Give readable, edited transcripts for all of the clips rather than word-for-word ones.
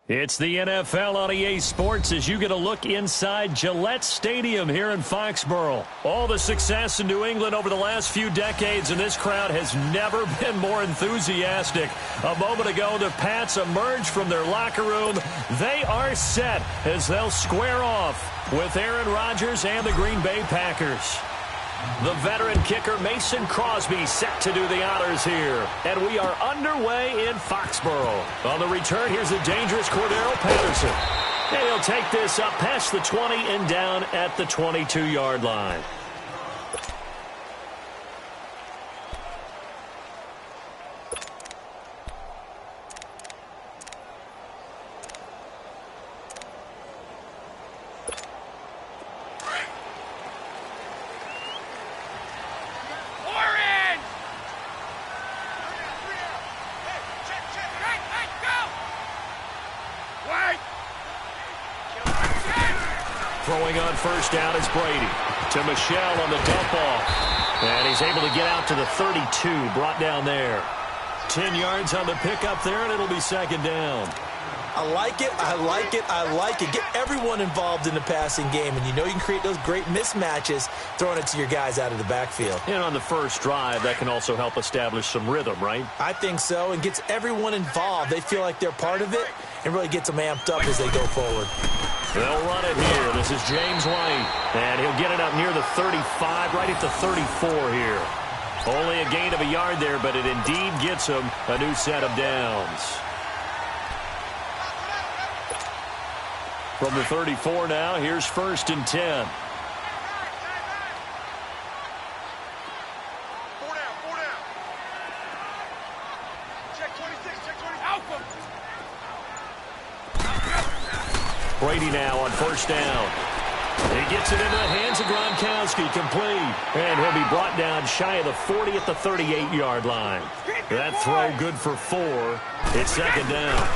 It's the NFL on EA Sports as you get a look inside Gillette Stadium here in Foxborough. All the success in New England over the last few decades, and this crowd has never been more enthusiastic. A moment ago, the Pats emerged from their locker room. They are set as they'll square off with Aaron Rodgers and the Green Bay Packers. The veteran kicker Mason Crosby set to do the honors here. And we are underway in Foxborough. On the return, here's the dangerous Cordero Patterson. And he'll take this up past the 20 and down at the 22-yard line. Throwing on first down is Brady. To Michelle on the dump off. And he's able to get out to the 32, brought down there. 10 yards on the pickup there, and it'll be second down. I like it, I like it, I like it. Get everyone involved in the passing game, and you know you can create those great mismatches throwing it to your guys out of the backfield. And on the first drive, that can also help establish some rhythm, right? I think so, and gets everyone involved. They feel like they're part of it, and really gets them amped up as they go forward. They'll run it here. This is James White, and he'll get it up near the 35, right at the 34 here. Only a gain of a yard there, but it indeed gets him a new set of downs. From the 34 now, here's first and 10. Brady now on first down. He gets it into the hands of Gronkowski, complete. And he'll be brought down shy of the 40 at the 38-yard line. That throw good for 4. It's second down.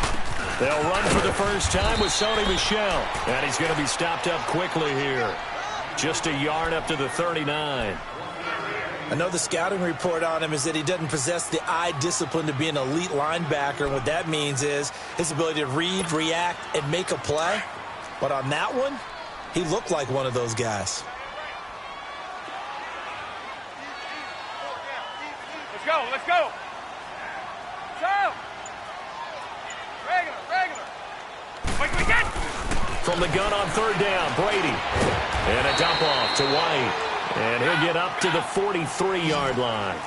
They'll run for the first time with Sony Michel. And he's going to be stopped up quickly here. Just a yard up to the 39. I know the scouting report on him is that he doesn't possess the eye discipline to be an elite linebacker. And what that means is his ability to read, react, and make a play. But on that one, he looked like one of those guys. Let's go, let's go. Go. Regular. Wait, we get. From the gun on third down, Brady. And a dump off to White. And he'll get up to the 43-yard line.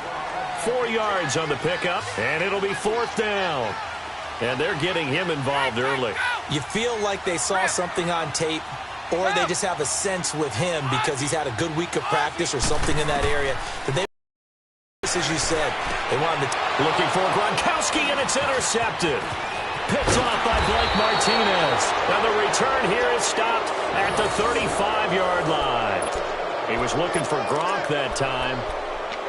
4 yards on the pickup, and it'll be fourth down. And they're getting him involved early. You feel like they saw something on tape, or they just have a sense with him because he's had a good week of practice or something in that area. But they, as you said, they wanted to. Looking for Gronkowski, and it's intercepted. Picked off by Blake Martinez. And the return here is stopped at the 35-yard line. He was looking for Gronk that time.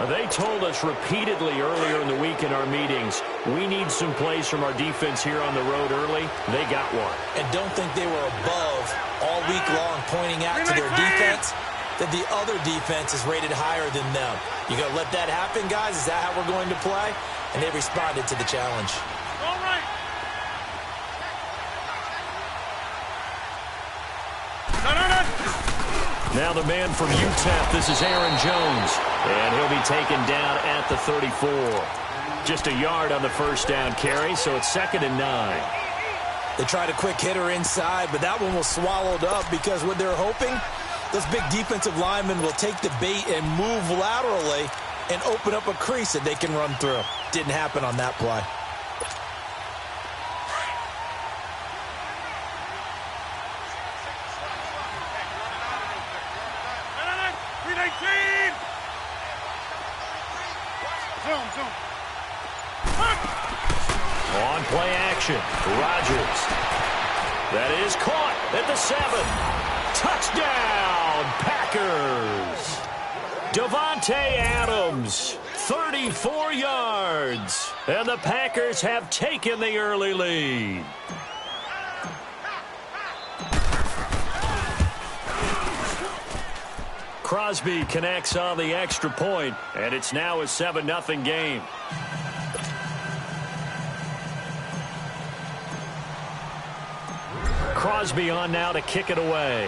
They told us repeatedly earlier in the week in our meetings, we need some plays from our defense here on the road early. They got one. And don't think they were above all week long pointing out to their defense that the other defense is rated higher than them. You going to let that happen, guys? Is that how we're going to play? And they responded to the challenge. All right. No. Now the man from UTEP, this is Aaron Jones. And he'll be taken down at the 34. Just a yard on the first down carry, so it's second and 9. They tried a quick hitter inside, but that one was swallowed up because what they're hoping, those big defensive linemen will take the bait and move laterally and open up a crease that they can run through. Didn't happen on that play. On play action, Rodgers. That is caught at the 7. Touchdown, Packers. Davante Adams, 34 yards. And the Packers have taken the early lead. Crosby connects on the extra point, and it's now a 7-0 game. Crosby on now to kick it away.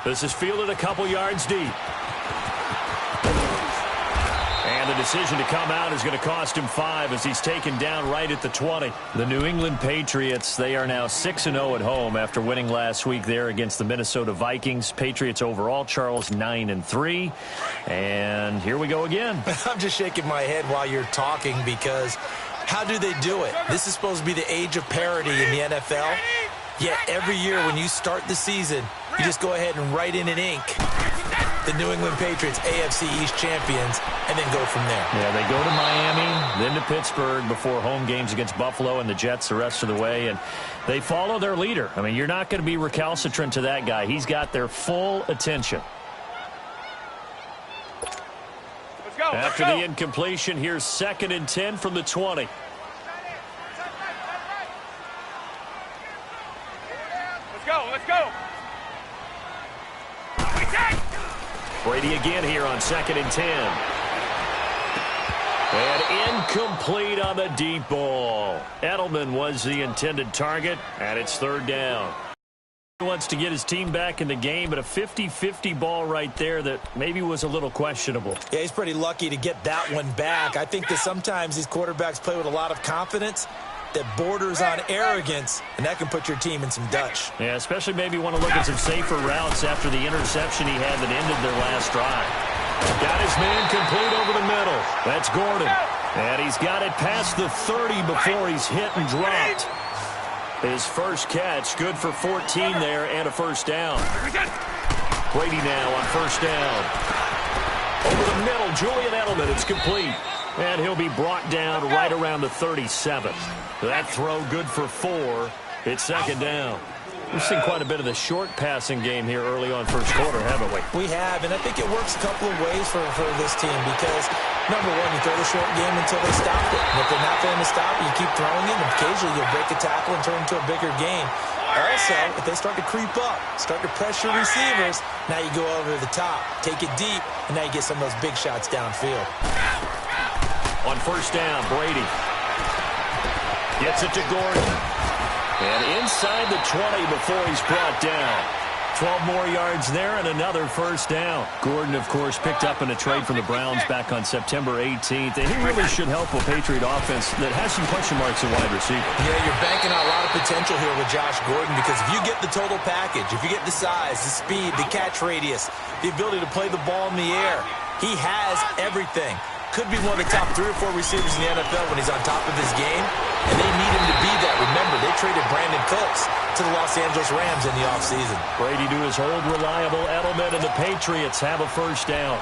This is fielded a couple yards deep. And the decision to come out is going to cost him 5 as he's taken down right at the 20. The New England Patriots, they are now 6-0 at home after winning last week there against the Minnesota Vikings. Patriots overall, Charles, 9-3. And here we go again. I'm just shaking my head while you're talking because how do they do it? This is supposed to be the age of parity in the NFL. Yet every year when you start the season, you just go ahead and write in ink the New England Patriots AFC East champions and then go from there. Yeah, they go to Miami, then to Pittsburgh before home games against Buffalo and the Jets the rest of the way, and they follow their leader. I mean, you're not going to be recalcitrant to that guy. He's got their full attention. Let's go. After the incompletion, here's 2nd and 10 from the 20. Let's go. Brady again here on 2nd and 10. And incomplete on the deep ball. Edelman was the intended target, and it's 3rd down. He wants to get his team back in the game, but a 50-50 ball right there that maybe was a little questionable. Yeah, he's pretty lucky to get that one back. I think that sometimes these quarterbacks play with a lot of confidence that borders on arrogance, and that can put your team in some Dutch. Yeah, especially maybe want to look at some safer routes after the interception he had that ended their last drive. Got his man complete over the middle. That's Gordon. And he's got it past the 30 before he's hit and dropped. His first catch, good for 14 there and a 1st down. Brady now on 1st down. Over the middle, Julian Edelman, it's complete. And he'll be brought down right around the 37. That throw good for 4. It's 2nd down. We've seen quite a bit of the short passing game here early on first quarter, haven't we? We have, and I think it works a couple of ways for this team because, number one, you throw the short game until they stop it. And if they're not going to stop it, you keep throwing it, and occasionally you'll break a tackle and turn it into a bigger game. Also, if they start to creep up, start to pressure receivers, now you go over the top, take it deep, and now you get some of those big shots downfield. On 1st down, Brady gets it to Gordon. And inside the 20 before he's brought down. 12 more yards there and another 1st down. Gordon, of course, picked up in a trade from the Browns back on September 18th. And he really should help a Patriot offense that has some question marks at wide receiver. Yeah, you're banking on a lot of potential here with Josh Gordon because if you get the total package, if you get the size, the speed, the catch radius, the ability to play the ball in the air, he has everything. Could be one of the top 3 or 4 receivers in the NFL when he's on top of his game, and they need him to be that. Remember, they traded Brandon Cooks to the Los Angeles Rams in the offseason. Brady to his old reliable Edelman, and the Patriots have a 1st down.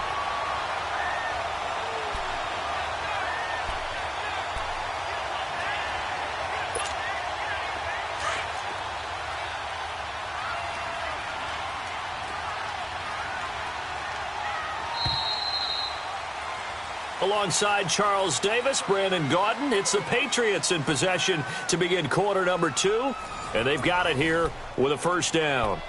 Alongside Charles Davis, Brandon Gaudin, it's the Patriots in possession to begin quarter number 2, and they've got it here with a 1st down.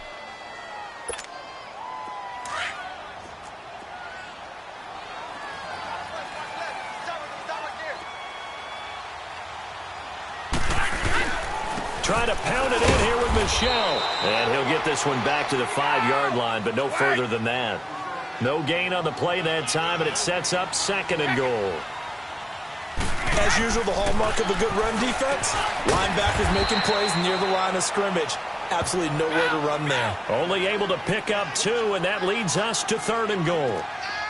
Trying to pound it in here with Michel, and he'll get this one back to the 5-yard line, but no further than that. No gain on the play that time, and it sets up 2nd and goal. As usual, the hallmark of a good run defense, linebackers making plays near the line of scrimmage. Absolutely nowhere to run there. Only able to pick up 2, and that leads us to 3rd and goal.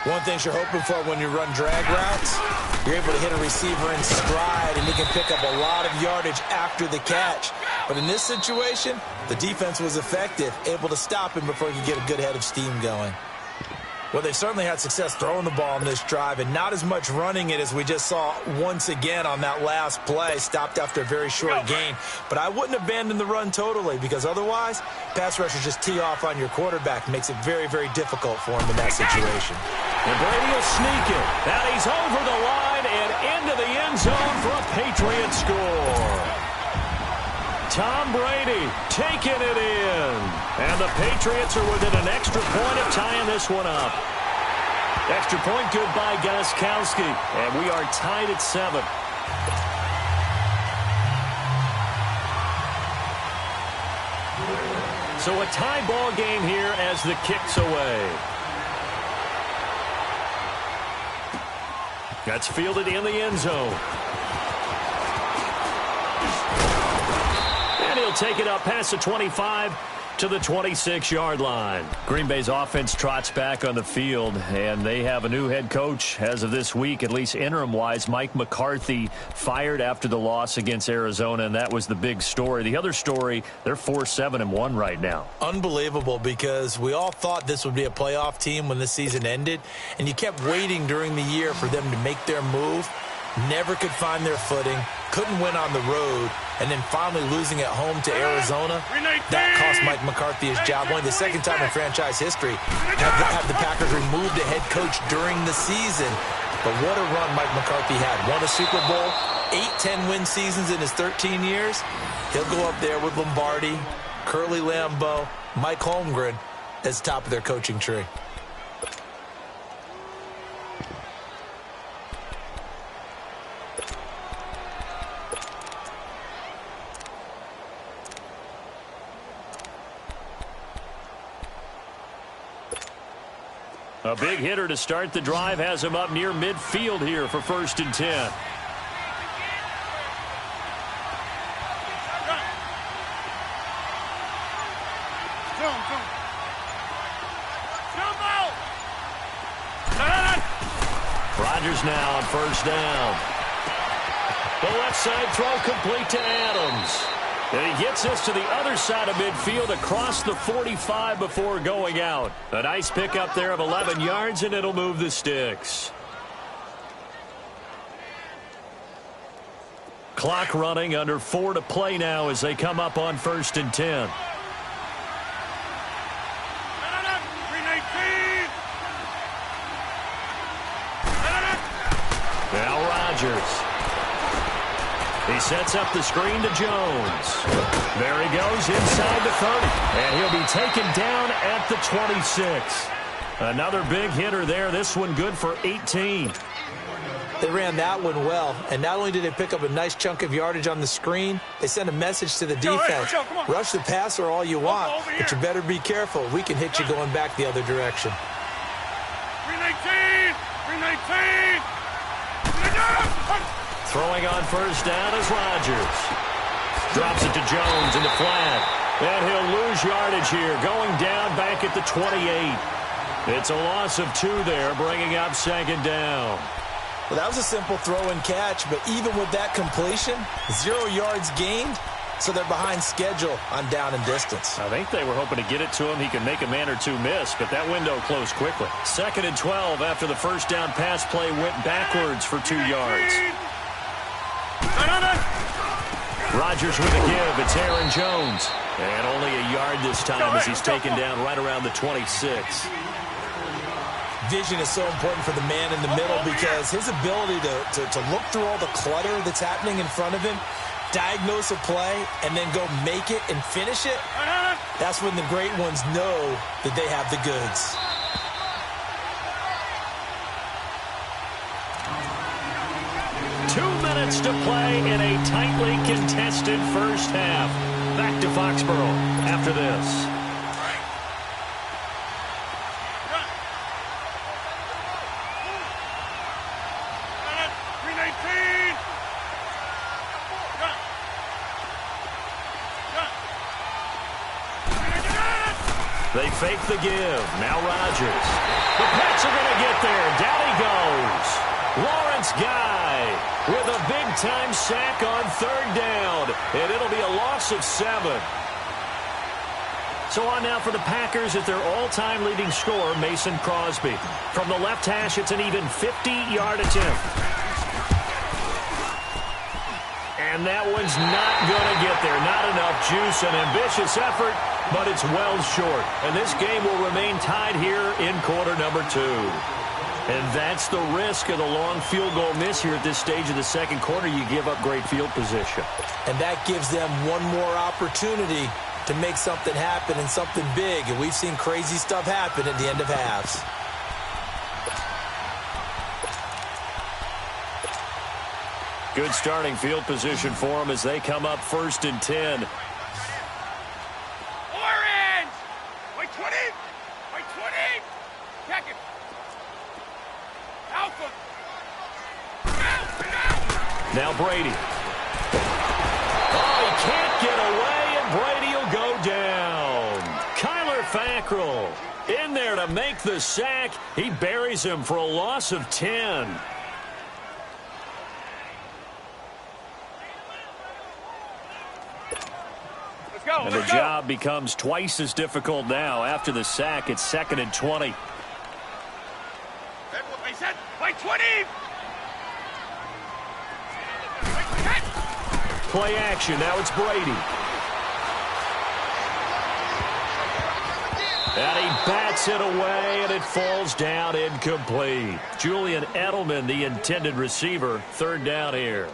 One thing you're hoping for when you run drag routes, you're able to hit a receiver in stride, and he can pick up a lot of yardage after the catch. But in this situation, the defense was effective, able to stop him before he could get a good head of steam going. Well, they certainly had success throwing the ball in this drive and not as much running it as we just saw once again on that last play, stopped after a very short gain. But I wouldn't abandon the run totally because otherwise, pass rushers just tee off on your quarterback. Makes it very, very difficult for him in that situation. And Brady will sneak it. And he's over the line and into the end zone for a Patriot score. Tom Brady taking it in. And the Patriots are within an extra point of tying this one up. Extra point good by Gostkowski. And we are tied at 7. So a tie ball game here as the kick's away. That's fielded in the end zone. And he'll take it up past the 25 to the 26-yard line. Green Bay's offense trots back on the field, and they have a new head coach as of this week, at least interim-wise. Mike McCarthy fired after the loss against Arizona, and that was the big story. The other story, they're 4-7-1 right now. Unbelievable, because we all thought this would be a playoff team when the season ended, and you kept waiting during the year for them to make their move. Never could find their footing, couldn't win on the road, and then finally losing at home to Arizona. That cost Mike McCarthy his job. Only the second time in franchise history have the Packers removed a head coach during the season. But what a run Mike McCarthy had. Won a Super Bowl, 8-10 win seasons in his 13 years. He'll go up there with Lombardi, Curly Lambeau, Mike Holmgren as top of their coaching tree. A big hitter to start the drive has him up near midfield here for 1st and 10. Rodgers now on 1st down. The left side throw complete to Adams. And he gets this to the other side of midfield across the 45 before going out. A nice pickup there of 11 yards, and it'll move the sticks. Clock running, under 4 to play now as they come up on 1st and 10. Now Rodgers. He sets up the screen to Jones. There he goes inside the 30. And he'll be taken down at the 26. Another big hitter there. This one good for 18. They ran that one well. And not only did they pick up a nice chunk of yardage on the screen, they sent a message to the defense. Rush the passer all you want, but you better be careful. We can hit you going back the other direction. 319! 319! Throwing on 1st down is Rodgers. Drops it to Jones in the flat. And he'll lose yardage here, going down back at the 28. It's a loss of 2 there, bringing up 2nd down. Well, that was a simple throw and catch, but even with that completion, 0 yards gained, so they're behind schedule on down and distance. I think they were hoping to get it to him. He could make a man or two miss, but that window closed quickly. 2nd and 12 after the 1st down pass play went backwards for 2 yards. Rodgers with a give. It's Aaron Jones. And only a yard this time as he's taken down right around the 26. Vision is so important for the man in the middle because his ability to look through all the clutter that's happening in front of him, diagnose a play, and then go make it and finish it, that's when the great ones know that they have the goods. To play in a tightly contested 1st half. Back to Foxborough after this. They fake the give. Now Rodgers. The Pats are going to get there. Down he goes. Lawrence Guy with a big-time sack on 3rd down, and it'll be a loss of 7. So on now for the Packers at their all-time leading scorer, Mason Crosby. From the left hash, it's an even 50-yard attempt. And that one's not going to get there. Not enough juice, an ambitious effort, but it's well short. And this game will remain tied here in quarter number 2. And that's the risk of the long field goal miss here at this stage of the 2nd quarter. You give up great field position. And that gives them one more opportunity to make something happen and something big. And we've seen crazy stuff happen at the end of halves. Good starting field position for them as they come up 1st and 10. Check it. Alpha. Now Brady. Oh, he can't get away, and Brady will go down. Kyler Fackrell in there to make the sack. He buries him for a loss of 10. Let's go. And the job becomes twice as difficult now. After the sack, it's 2nd and 20. That's what they said. Play 20. Play action. Now it's Brady. And he bats it away, and it falls down incomplete. Julian Edelman, the intended receiver, 3rd down here.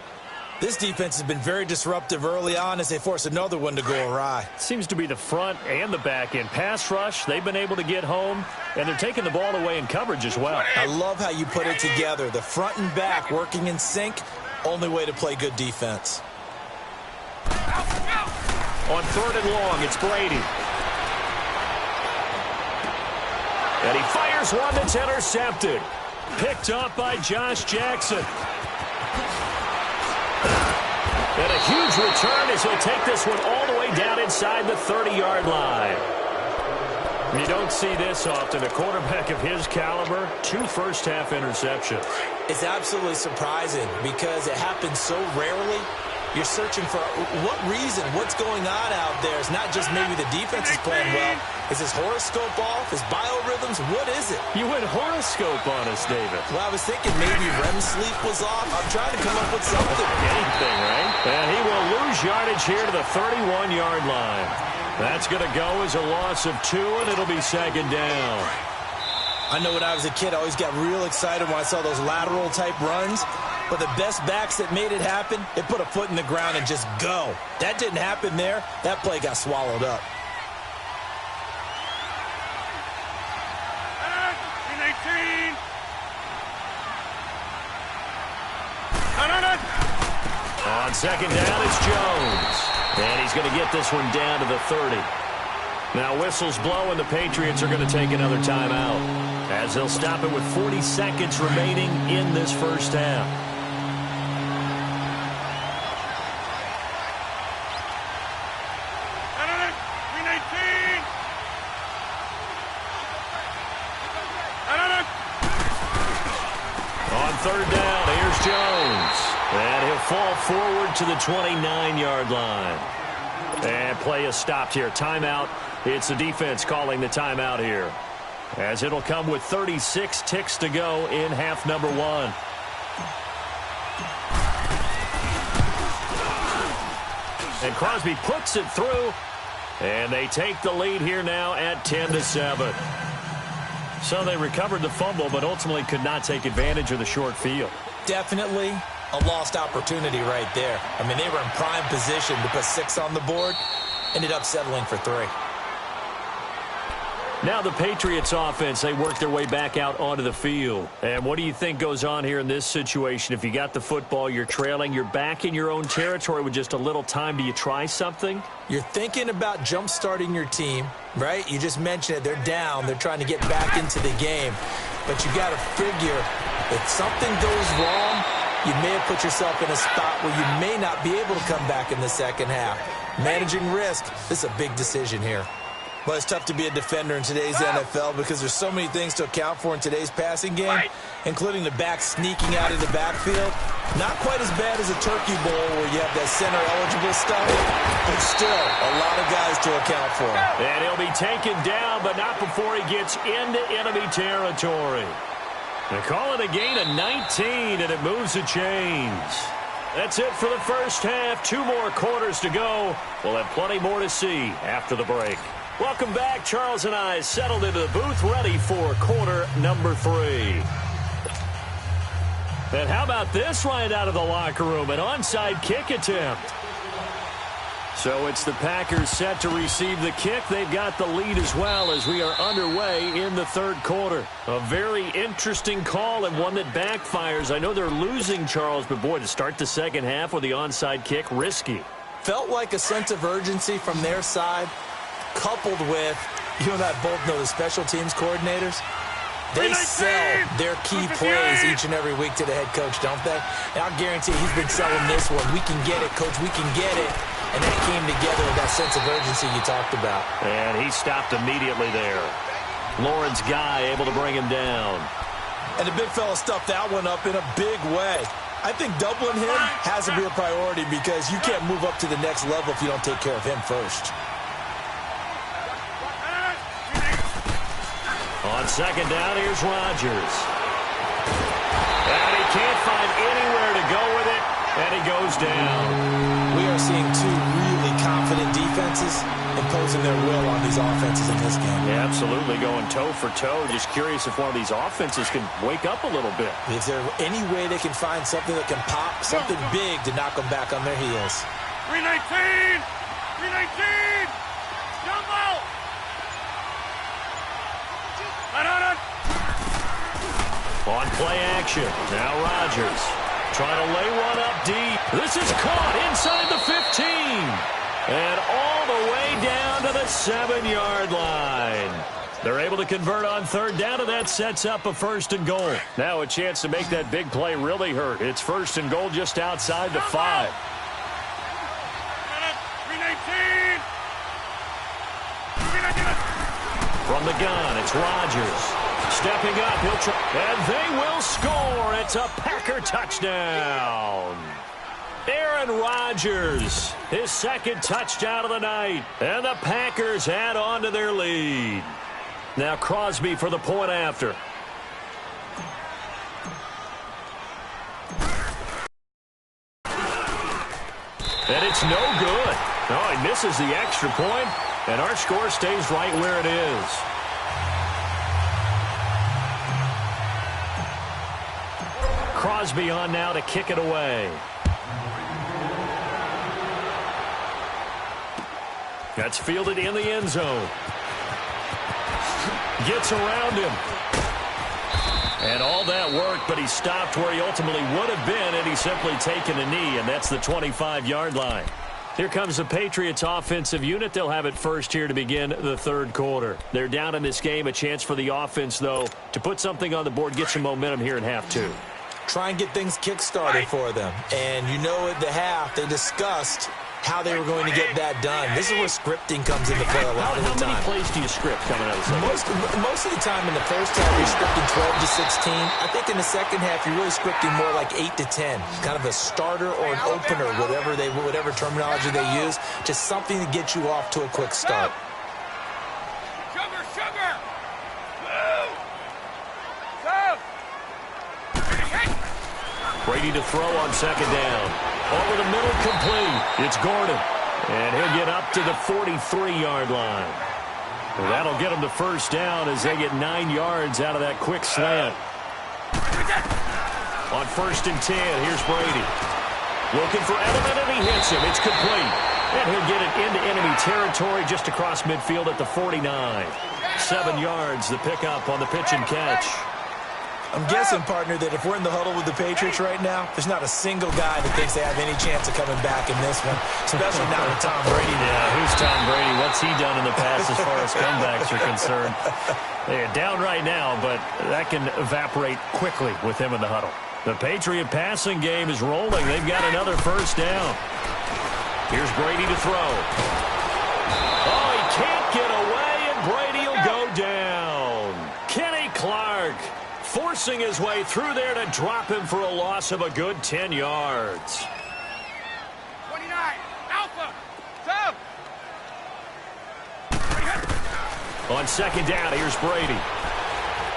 This defense has been very disruptive early on as they force another one to go awry. Seems to be the front and the back end. Pass rush, they've been able to get home, and they're taking the ball away in coverage as well. I love how you put it together. The front and back working in sync, only way to play good defense. On 3rd and long, it's Brady. And he fires one that's intercepted. Picked up by Josh Jackson. And a huge return as he'll take this one all the way down inside the 30-yard line. You don't see this often. A quarterback of his caliber, 2 first-half interceptions. It's absolutely surprising because it happens so rarely. You're searching for what reason, what's going on out there. It's not just maybe the defense is playing well. Is his horoscope off? His biorhythms? What is it? You went horoscope on us, David. Well, I was thinking maybe REM sleep was off. I'm trying to come up with something. Anything, right? And he will lose yardage here to the 31-yard line. That's going to go as a loss of 2, and it'll be 2nd down. I know when I was a kid, I always got real excited when I saw those lateral-type runs. But the best backs that made it happen, they put a foot in the ground and just go. That didn't happen there. That play got swallowed up. On 2nd down, it's Jones. And he's going to get this one down to the 30. Now whistles blow, and the Patriots are going to take another timeout, as they'll stop it with 40 seconds remaining in this first half. On 3rd down, here's Jones. And he'll fall forward to the 29-yard line. And play is stopped here. Timeout. It's the defense calling the timeout here, as it'll come with 36 ticks to go in half number 1. And Crosby puts it through, and they take the lead here now at 10-7. So they recovered the fumble, but ultimately could not take advantage of the short field. Definitely a lost opportunity right there. I mean, they were in prime position to put 6 on the board, ended up settling for 3. Now the Patriots offense, they work their way back out onto the field. And what do you think goes on here in this situation? If you got the football, you're trailing, you're back in your own territory with just a little time. Do you try something? You're thinking about jump-starting your team, right? You just mentioned it. They're down. They're trying to get back into the game. But you got to figure if something goes wrong, you may have put yourself in a spot where you may not be able to come back in the second half. Managing risk, this is a big decision here. Well, it's tough to be a defender in today's NFL because there's so many things to account for in today's passing game, including the back sneaking out of the backfield. Not quite as bad as a turkey bowl where you have that center-eligible stuff, but still a lot of guys to account for. And he'll be taken down, but not before he gets into enemy territory. They call it a gain of 19, and it moves the chains. That's it for the first half. 2 more quarters to go. We'll have plenty more to see after the break. Welcome back. Charles and I settled into the booth, ready for quarter number 3. And how about this right out of the locker room? An onside kick attempt. So it's the Packers set to receive the kick. They've got the lead as well as we are underway in the 3rd quarter. A very interesting call and one that backfires. I know they're losing, Charles, but boy, to start the second half with the onside kick, risky. Felt like a sense of urgency from their side, coupled with, you and I both know the special teams coordinators. They sell their key plays each and every week to the head coach, don't they? And I'll guarantee he's been selling this one. We can get it, coach. We can get it. And that came together with that sense of urgency you talked about. And he stopped immediately there. Lawrence Guy able to bring him down. And the big fella stuffed that one up in a big way. I think doubling him has to be a priority because you can't move up to the next level if you don't take care of him first. On second down, here's Rodgers. And he can't find anywhere to go with it, and he goes down. We are seeing two really confident defenses imposing their will on these offenses in this game. Yeah, absolutely, going toe for toe. Just curious if one of these offenses can wake up a little bit. Is there any way they can find something that can pop, something big to knock them back on their heels? 319! 319! Jumbo! On play action, now Rodgers trying to lay one up deep. This is caught inside the 15. And all the way down to the 7-yard line. They're able to convert on third down, and that sets up a 1st and goal. Now a chance to make that big play really hurt. It's 1st and goal just outside the 5. 319! From the gun, it's Rodgers. Stepping up, he'll try, and they will score. It's a Packer touchdown. Aaron Rodgers, his 2nd touchdown of the night, and the Packers add on to their lead. Now Crosby for the point after. And it's no good. Oh, he misses the extra point, and our score stays right where it is. Crosby on now to kick it away. That's fielded in the end zone. Gets around him. And all that work, but he stopped where he ultimately would have been, and he's simply taken a knee, and that's the 25-yard line. Here comes the Patriots offensive unit. They'll have it first here to begin the 3rd quarter. They're down in this game. A chance for the offense, though, to put something on the board, get some momentum here in half 2. Try and get things kick-started for them. And you know at the half, they discussed how they were going to get that done. This is where scripting comes into play a lot of the time. How many plays do you script coming out of the second? Most of the time in the first half, you're scripting 12 to 16. I think in the second half, you're really scripting more like 8 to 10. Kind of a starter or an opener, whatever terminology they use. Just something to get you off to a quick start. Sugar! Brady to throw on second down. Over the middle, complete. It's Gordon. And he'll get up to the 43-yard line. And that'll get him the 1st down as they get 9 yards out of that quick slant. On 1st and 10, here's Brady. Looking for Edelman, and he hits him. It's complete. And he'll get it into enemy territory just across midfield at the 49. 7 yards, the pickup on the pitch and catch. I'm guessing, partner, that if we're in the huddle with the Patriots right now, there's not a single guy that thinks they have any chance of coming back in this one, especially not with Tom Brady. Yeah, who's Tom Brady? What's he done in the past as far as comebacks are concerned? They're down right now, but that can evaporate quickly with him in the huddle. The Patriot passing game is rolling. They've got another 1st down. Here's Brady to throw. Oh, he can't get away, and Brady will go down. Kenny Clark forcing his way through there to drop him for a loss of a good 10 yards. 29, Alpha, sub. On second down, here's Brady.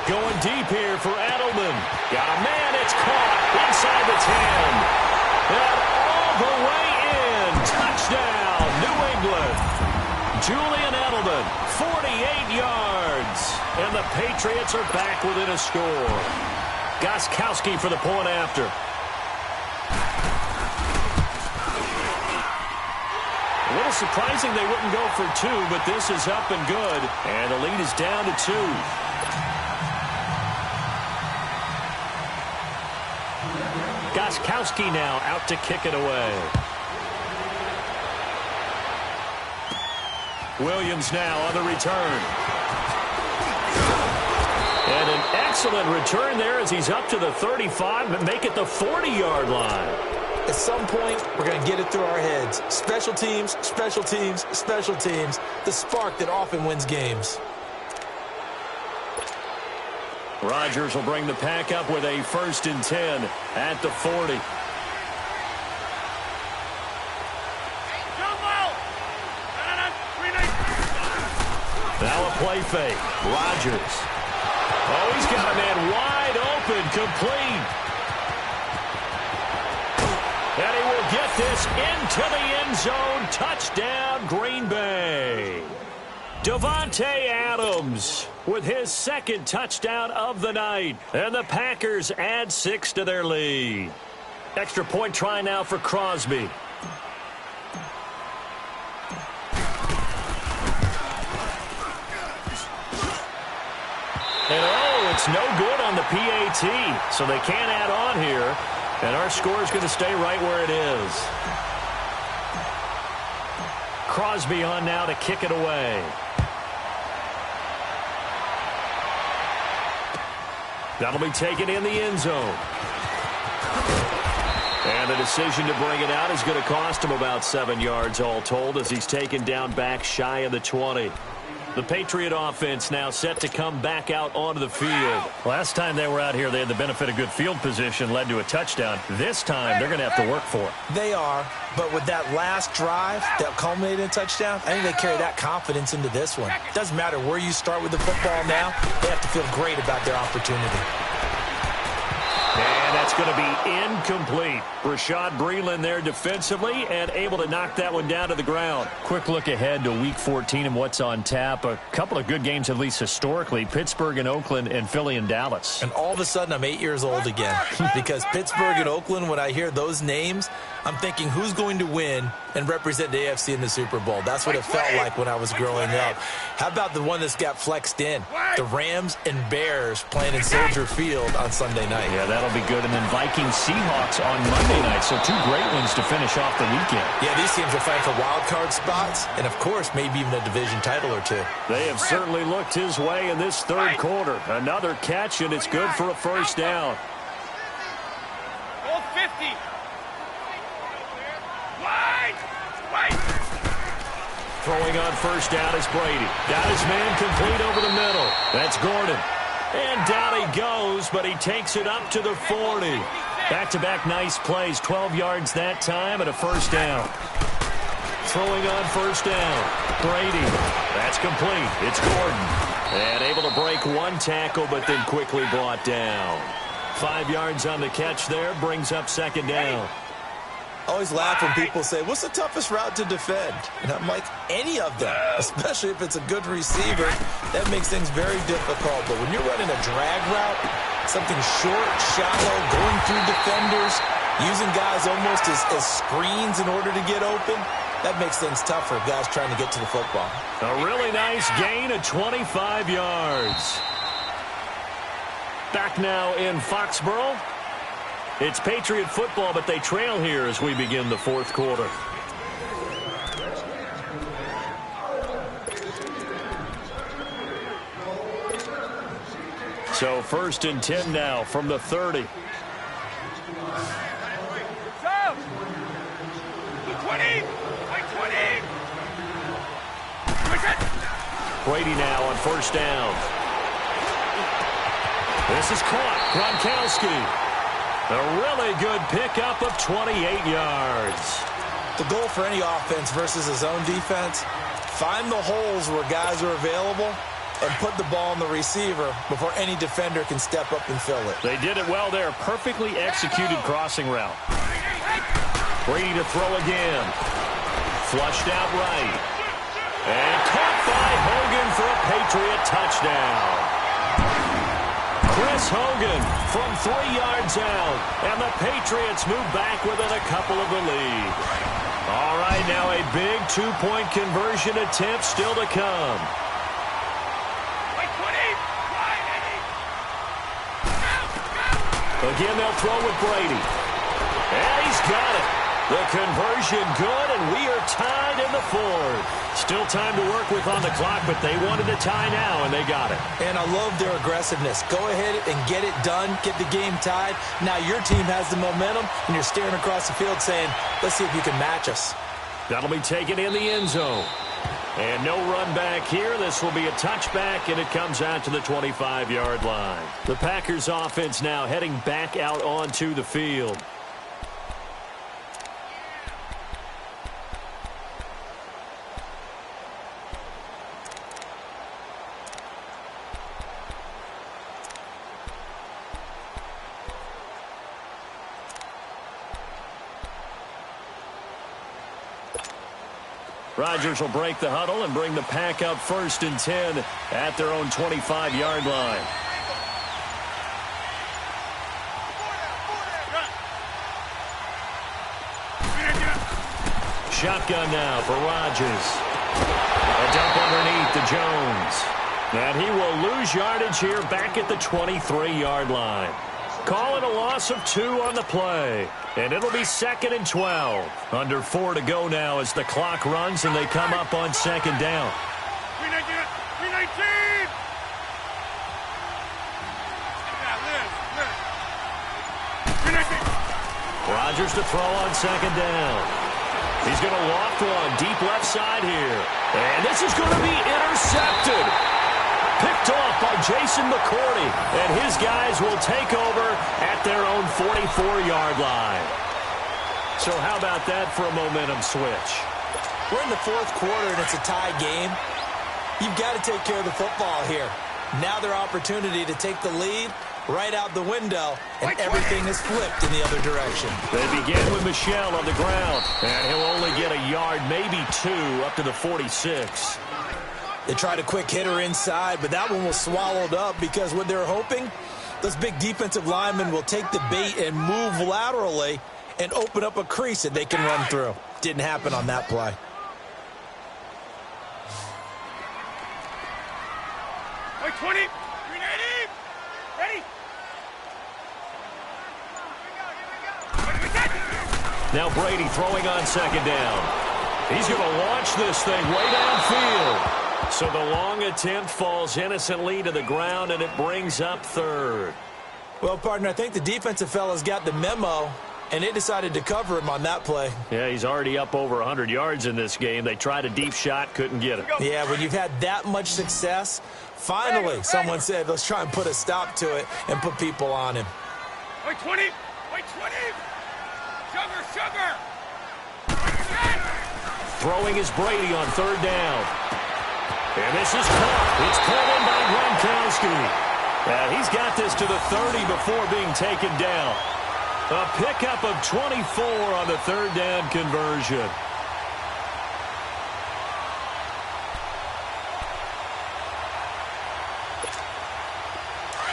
Going deep here for Edelman. Got a man, it's caught inside the 10. And all the way in. Touchdown, New England. Julian Edelman, 48 yards. And the Patriots are back within a score. Gostkowski for the point after. A little surprising they wouldn't go for 2, but this is up and good. And the lead is down to 2. Gostkowski now out to kick it away. Williams now on the return. And an excellent return there as he's up to the 35, but make it the 40-yard line. At some point, we're going to get it through our heads. Special teams, special teams, special teams. The spark that often wins games. Rodgers will bring the pack up with a 1st and 10 at the 40. Now a play fake. Rodgers. Oh, he's got a man wide open, complete. And he will get this into the end zone. Touchdown, Green Bay. Davante Adams with his 2nd touchdown of the night. And the Packers add 6 to their lead. Extra point try now for Crosby. And oh, it's no good on the PAT. So they can't add on here. And our score is going to stay right where it is. Crosby on now to kick it away. That'll be taken in the end zone. And the decision to bring it out is going to cost him about 7 yards all told as he's taken down back shy of the 20. The Patriot offense now set to come back out onto the field. Last time they were out here, they had the benefit of good field position, led to a touchdown. This time, they're going to have to work for it. They are, but with that last drive that culminated in a touchdown, I think they carry that confidence into this one. Doesn't matter where you start with the football now, they have to feel great about their opportunity. And that's going to be incomplete. Rashad Breeland there defensively and able to knock that one down to the ground. Quick look ahead to Week 14 and what's on tap. A couple of good games, at least historically. Pittsburgh and Oakland and Philly and Dallas. And all of a sudden, I'm 8 years old again. Because Pittsburgh and Oakland, when I hear those names, I'm thinking who's going to win and represent the AFC in the Super Bowl. That's what it felt like when I was growing up. How about the one that's got flexed in? The Rams and Bears playing in Soldier Field on Sunday night. Yeah, that'll be good. And then Vikings Seahawks on Monday night. So 2 great ones to finish off the weekend. Yeah, these teams are fighting for wild card spots and, of course, maybe even a division title or 2. They have certainly looked his way in this 3rd quarter. Another catch, and it's good for a 1st down. Goal 50. Throwing on 1st down is Brady. Got his man complete over the middle. That's Gordon. And down he goes, but he takes it up to the 40. Back-to-back nice plays. 12 yards that time and a 1st down. Throwing on 1st down. Brady. That's complete. It's Gordon. And able to break 1 tackle, but then quickly brought down. 5 yards on the catch there. Brings up 2nd down. I always laugh when people say, what's the toughest route to defend? And I'm like, any of them, especially if it's a good receiver. That makes things very difficult. But when you're running a drag route, something short, shallow, going through defenders, using guys almost as screens in order to get open, that makes things tough for guys trying to get to the football. A really nice gain of 25 yards. Back now in Foxborough. It's Patriot football, but they trail here as we begin the 4th quarter. So 1st and 10 now from the 30. Brady now on 1st down. This is caught. Gronkowski. A really good pickup of 28 yards. The goal for any offense versus his own defense, find the holes where guys are available and put the ball on the receiver before any defender can step up and fill it. They did it well there. Perfectly executed crossing route. Brady to throw again. Flushed out right. And caught by Hogan for a Patriot touchdown. Chris Hogan from 3 yards out. And the Patriots move back within a couple of the lead. All right, now a big 2-point conversion attempt still to come. Again, they'll throw with Brady. And he's got it. The conversion good, and we are tied in the fourth. Still time to work with on the clock, but they wanted to tie now, and they got it. And I love their aggressiveness. Go ahead and get it done, get the game tied. Now your team has the momentum, and you're staring across the field saying, let's see if you can match us. That'll be taken in the end zone. And no run back here. This will be a touchback, and it comes out to the 25-yard line. The Packers offense now heading back out onto the field. Rodgers will break the huddle and bring the Pack up 1st and 10 at their own 25-yard line. Shotgun now for Rodgers. A dump underneath to Jones. And he will lose yardage here back at the 23-yard line. Call it a loss of 2 on the play. And it'll be 2nd and 12. Under 4 to go now as the clock runs and they come up on 2nd down. 319! Rodgers to throw on 2nd down. He's going to loft one deep left side here. And this is going to be intercepted. Picked off by Jason McCourty, and his guys will take over at their own 44-yard line. So how about that for a momentum switch? We're in the 4th quarter, and it's a tie game. You've got to take care of the football here. Now their opportunity to take the lead right out the window, and everything is flipped in the other direction. They begin with Michel on the ground, and he'll only get a yard, maybe 2, up to the 46. They tried a quick hitter inside, but that one was swallowed up because what they're hoping, those big defensive linemen will take the bait and move laterally and open up a crease that they can run through. Didn't happen on that play. Wait, 20! 390! Ready? Now Brady throwing on 2nd down. He's going to launch this thing way downfield. So the long attempt falls innocently to the ground, and it brings up 3rd. Well, partner, I think the defensive fellas got the memo, and they decided to cover him on that play. Yeah, he's already up over 100 yards in this game. They tried a deep shot, couldn't get it. Yeah, when you've had that much success, finally someone said, let's try and put a stop to it and put people on him. Wait, 20! Wait, 20! Sugar! Throwing is Brady on 3rd down. And this is caught. It's caught in by Gronkowski. He's got this to the 30 before being taken down. A pickup of 24 on the 3rd down conversion.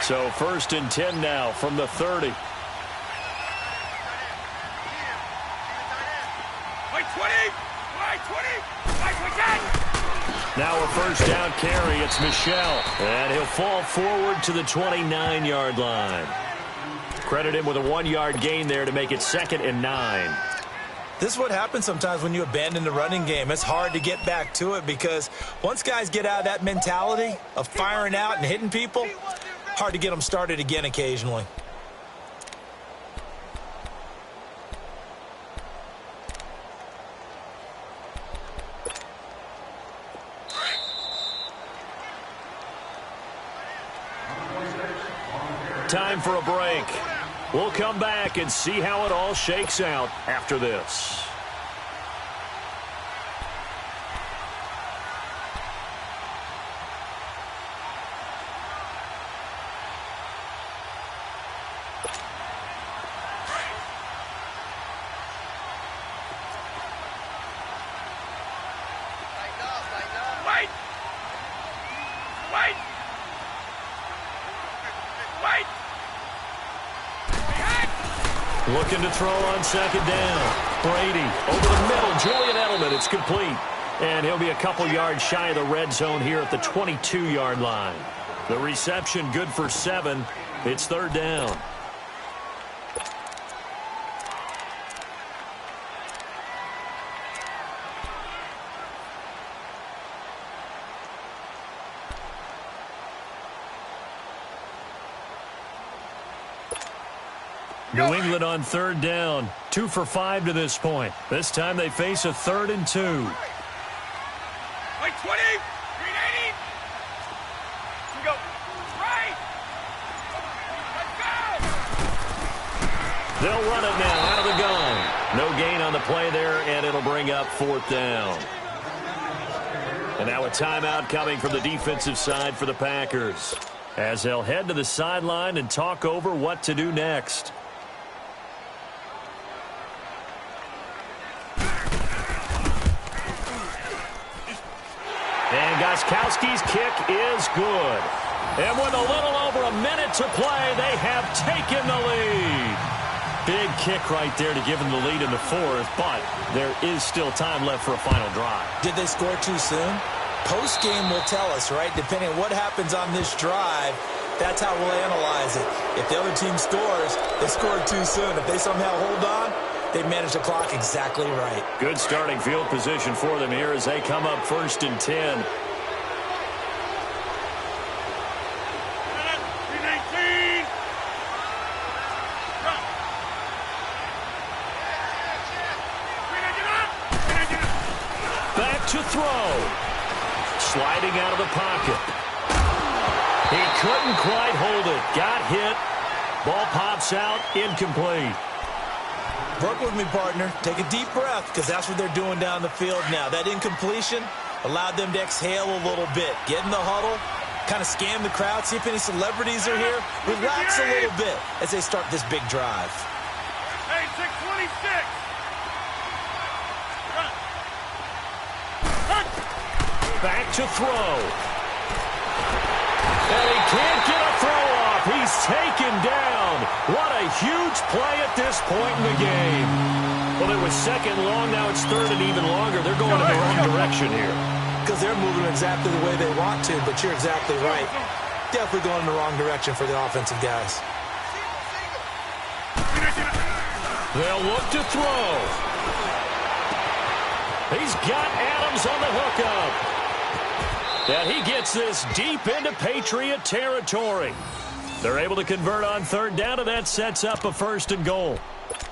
So 1st and 10 now from the 30. Wait, 20! Wait, 20! Wait, 10! Now a 1st down carry. It's Michel. And he'll fall forward to the 29-yard line. Credit him with a 1-yard gain there to make it 2nd and 9. This is what happens sometimes when you abandon the running game. It's hard to get back to it because once guys get out of that mentality of firing out and hitting people, hard to get them started again occasionally. Time for a break. We'll come back and see how it all shakes out after this. Looking to throw on 2nd down. Brady over the middle. Julian Edelman. It's complete. And he'll be a couple yards shy of the red zone here at the 22-yard line. The reception good for 7. It's 3rd down. New England on third down. 2 for 5 to this point. This time they face a 3rd and 2. Wait, 20. 380. Go. Right. Let's go. They'll run it now out of the gun. No gain on the play there, and it'll bring up 4th down. And now a timeout coming from the defensive side for the Packers, as they'll head to the sideline and talk over what to do next. And Gostkowski's kick is good. And with a little over a minute to play, they have taken the lead. Big kick right there to give them the lead in the 4th, but there is still time left for a final drive. Did they score too soon? Post-game will tell us, right? Depending on what happens on this drive, that's how we'll analyze it. If the other team scores, they scored too soon. If they somehow hold on, they manage the clock exactly right. Good starting field position for them here as they come up 1st and 10. Back to throw. Sliding out of the pocket. He couldn't quite hold it. Got hit. Ball pops out. Incomplete. Work with me, partner. Take a deep breath, because that's what they're doing down the field now. That incompletion allowed them to exhale a little bit. Get in the huddle, kind of scan the crowd, see if any celebrities are here. Relax a little bit as they start this big drive. Hey, 626. Back to throw. And he can't get a throw off. He's taken down. What a huge play at this point in the game. Well, it was 2nd long. Now it's 3rd and even longer. They're going in the wrong direction here. Because they're moving exactly the way they want to, but you're exactly right. Definitely going in the wrong direction for the offensive guys. They'll look to throw. He's got Adams on the hookup. And he gets this deep into Patriot territory. They're able to convert on 3rd down, and that sets up a 1st and goal.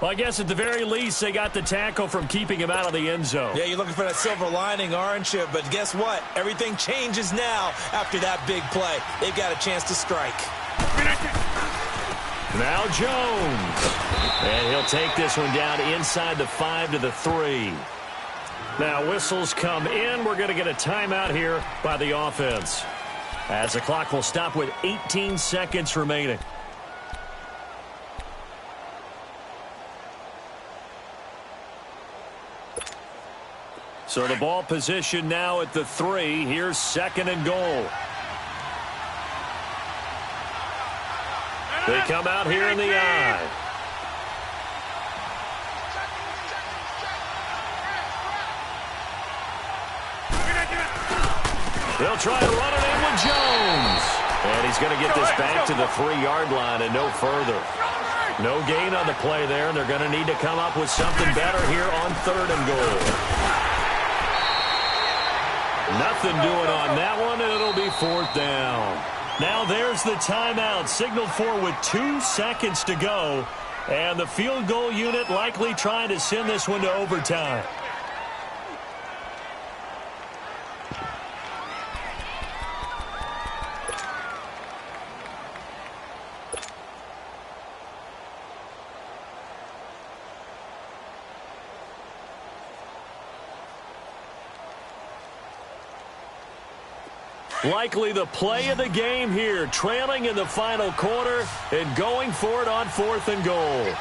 Well, I guess at the very least, they got the tackle from keeping him out of the end zone. Yeah, you're looking for that silver lining, aren't you? But guess what? Everything changes now after that big play. They've got a chance to strike. Now Jones. And he'll take this one down inside the 5 to the 3. Now whistles come in. We're going to get a timeout here by the offense, as the clock will stop with 18 seconds remaining. So the ball position now at the 3. Here's 2nd and goal. They come out here in the I. They'll try to run it in with Jones. And he's going to get this back to the 3-yard line and no further. No gain on the play there, and they're going to need to come up with something better here on 3rd and goal. Nothing doing on that one, and it'll be 4th down. Now there's the timeout, signaled for with 2 seconds to go. And the field goal unit likely trying to send this one to overtime. Likely the play of the game here, trailing in the final quarter and going for it on 4th and goal. 319.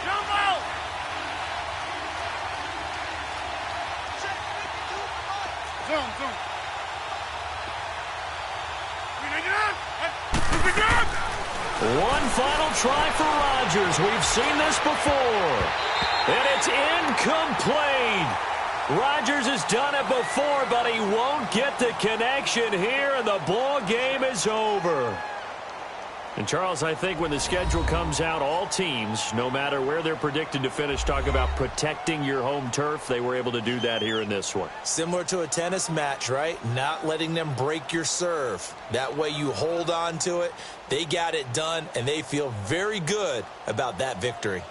Jumbo. Zoom. 399. One final try for Rodgers. We've seen this before. And it's incomplete. Rodgers has done it before, but he won't get the connection here, and the ball game is over. And, Charles, I think when the schedule comes out, all teams, no matter where they're predicted to finish, talk about protecting your home turf. They were able to do that here in this one. Similar to a tennis match, right? Not letting them break your serve. That way you hold on to it. They got it done, and they feel very good about that victory.